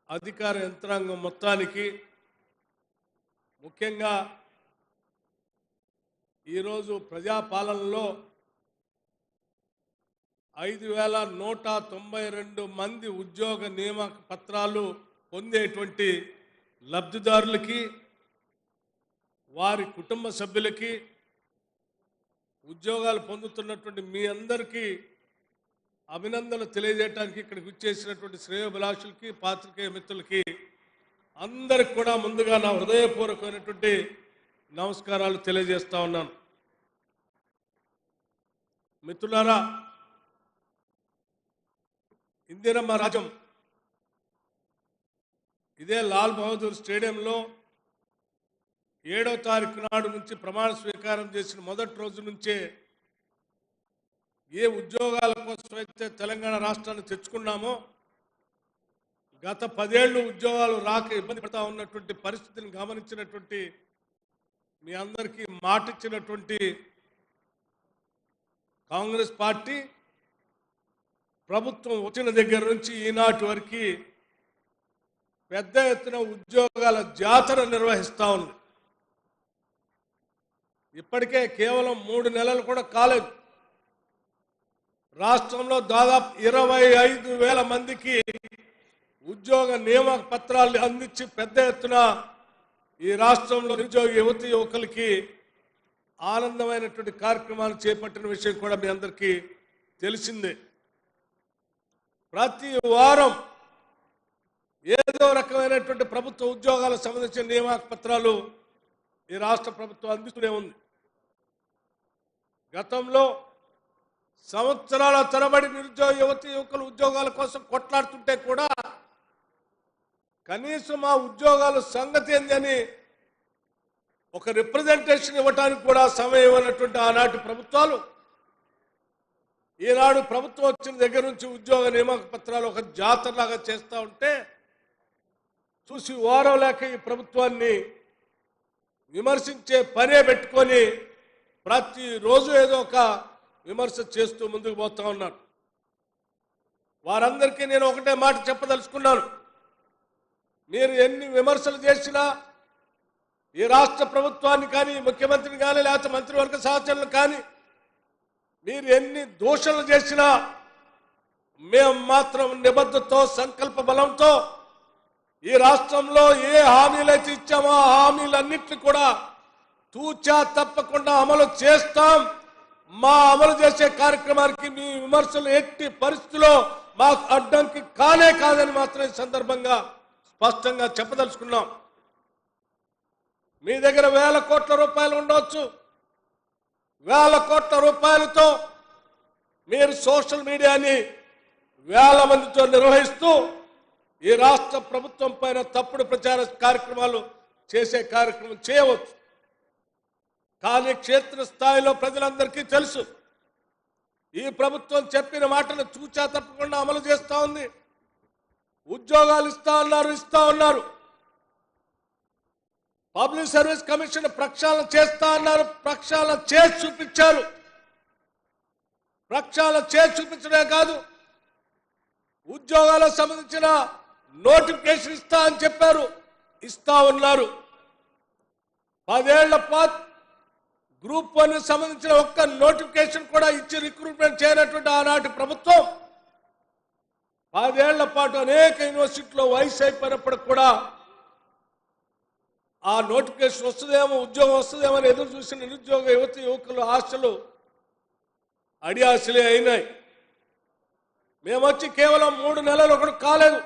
అధికార యంత్రాంగం మొత్తానికి ముఖ్యంగా ఈరోజు ప్రజాపాలనలో 5192 మంది ఉద్యోగ నియామక పత్రాలు పొందేటువంటి లబ్ధిదారులకి వారి కుటుంబ సభ్యులకి ఉద్యోగాలు పొందుతున్నటువంటి మీ అందరికీ అభినందనలు తెలియజేయడానికి ఇక్కడికి వచ్చేసినటువంటి శ్రేయోభిలాషులకి పాత్రికేయ మిత్రులకి అందరికి కూడా ముందుగా నా హృదయపూర్వకమైనటువంటి నమస్కారాలు తెలియజేస్తా ఉన్నాను. మిత్రులారా, ఇందిరమ్మ రాజ్యం ఇదే లాల్ బహదూర్ స్టేడియంలో 7వ తారీఖు నాడు నుంచి ప్రమాణ స్వీకారం చేసిన మొదటి రోజు నుంచే ఏ ఉద్యోగాల కోసం అయితే తెలంగాణ రాష్ట్రాన్ని తెచ్చుకున్నామో గత 10 ఏళ్ళు ఉద్యోగాలు రాక ఇబ్బంది పడతా ఉన్నటువంటి పరిస్థితిని గమనించినటువంటి మీ అందరికీ మాటిచ్చినటువంటి కాంగ్రెస్ పార్టీ ప్రభుత్వం వచ్చిన దగ్గర నుంచి ఈనాటి వరకు పెద్ద ఎత్తున ఉద్యోగాల జాతర నిర్వహిస్తూ ఉంది. ఇప్పటికే కేవలం 3 నెలలు కూడా కాలేదు. రాష్ట్రంలో దాదాపు 25,000 మందికి ఉద్యోగ నియామక పత్రాలు అందించి పెద్ద ఎత్తున ఈ రాష్ట్రంలో నిరుద్యోగ యువతి యువకులకి ఆనందమైనటువంటి కార్యక్రమాలు చేపట్టిన విషయం కూడా మీ అందరికీ తెలిసిందే. ప్రతి వారం ఏదో రకమైనటువంటి ప్రభుత్వ ఉద్యోగాలకు సంబంధించిన నియామక పత్రాలు ఈ రాష్ట్ర ప్రభుత్వం అందిస్తూనే ఉంది. గతంలో సంవత్సరాల తరబడి నిరుద్యోగ యువతి యువకులు ఉద్యోగాల కోసం కొట్లాడుతుంటే కూడా కనీసం ఆ ఉద్యోగాల సంగతి ఏందని ఒక రిప్రజెంటేషన్ ఇవ్వడానికి కూడా సమయం ఇవ్వనటువంటి ఆనాటి ప్రభుత్వాలు ఈనాడు ప్రభుత్వం వచ్చిన దగ్గర నుంచి ఉద్యోగ నియామక పత్రాలు ఒక జాతరలాగా చేస్తూ ఉంటే చూసి ఓరవలేక ఈ ప్రభుత్వాన్ని విమర్శించే పనే పెట్టుకొని ప్రతిరోజు ఏదో ఒక విమర్శ చేస్తూ ముందుకు పోతా ఉన్నారు. వారందరికీ నేను ఒకటే మాట చెప్పదలుచుకున్నాను. మీరు ఎన్ని విమర్శలు చేసినా ఈ రాష్ట్ర ప్రభుత్వాన్ని కానీ ముఖ్యమంత్రిని కానీ లేకపోతే మంత్రివర్గ సహచరులు కానీ మీరు ఎన్ని దూషణలు చేసినా మేము మాత్రం నిబద్ధతతో సంకల్ప బలంతో ఈ రాష్ట్రంలో ఏ హామీలైతే ఇచ్చామో ఆ హామీలన్నింటినీ కూడా తూచా తప్పకుండా అమలు చేస్తాం. మా అమలు చేసే కార్యక్రమానికి మీ విమర్శలు ఎట్టి పరిస్థితిలో మాకు అడ్డంకి కానే కాదని మాత్రం ఈ సందర్భంగా స్పష్టంగా చెప్పదలుచుకున్నాం. మీ దగ్గర 1,000 కోట్ల రూపాయలు ఉండవచ్చు. 1,000 కోట్ల రూపాయలతో మీరు సోషల్ మీడియాని 1,000 మందితో నిర్వహిస్తూ ఈ రాష్ట్ర ప్రభుత్వం పైన తప్పుడు ప్రచార కార్యక్రమాలు చేసే కార్యక్రమం చేయవచ్చు. కానీ క్షేత్ర స్థాయిలో ప్రజలందరికీ తెలుసు ఈ ప్రభుత్వం చెప్పిన మాటను చూచా తప్పకుండా అమలు చేస్తూ ఉంది. ఉద్యోగాలు ఇస్తా ఉన్నారు. పబ్లిక్ సర్వీస్ కమిషన్ ప్రక్షాళన చేస్తా అన్నారు. ప్రక్షాళన చేసి చూపించారు. ప్రక్షాళన చేసి చూపించడమే కాదు, ఉద్యోగాలకు సంబంధించిన నోటిఫికేషన్ ఇస్తా అని చెప్పారు, ఇస్తా ఉన్నారు. 10 ఏళ్ల పాటు గ్రూప్ 1 సంబంధించిన ఒక్క నోటిఫికేషన్ కూడా ఇచ్చి రిక్రూట్మెంట్ చేయనటువంటి ఆనాటి ప్రభుత్వం 10 ఏళ్ల పాటు అనేక యూనివర్సిటీలో వయసు అయిపోయినప్పుడు కూడా ఆ నోటిఫికేషన్ వస్తుందేమో, ఉద్యోగం వస్తుందేమో అని ఎదురు చూసిన నిరుద్యోగ యువతి యువకుల ఆశలు అడియాసలే అయినాయి. మేము వచ్చి కేవలం 3 నెలలు ఒకటి కాలేదు.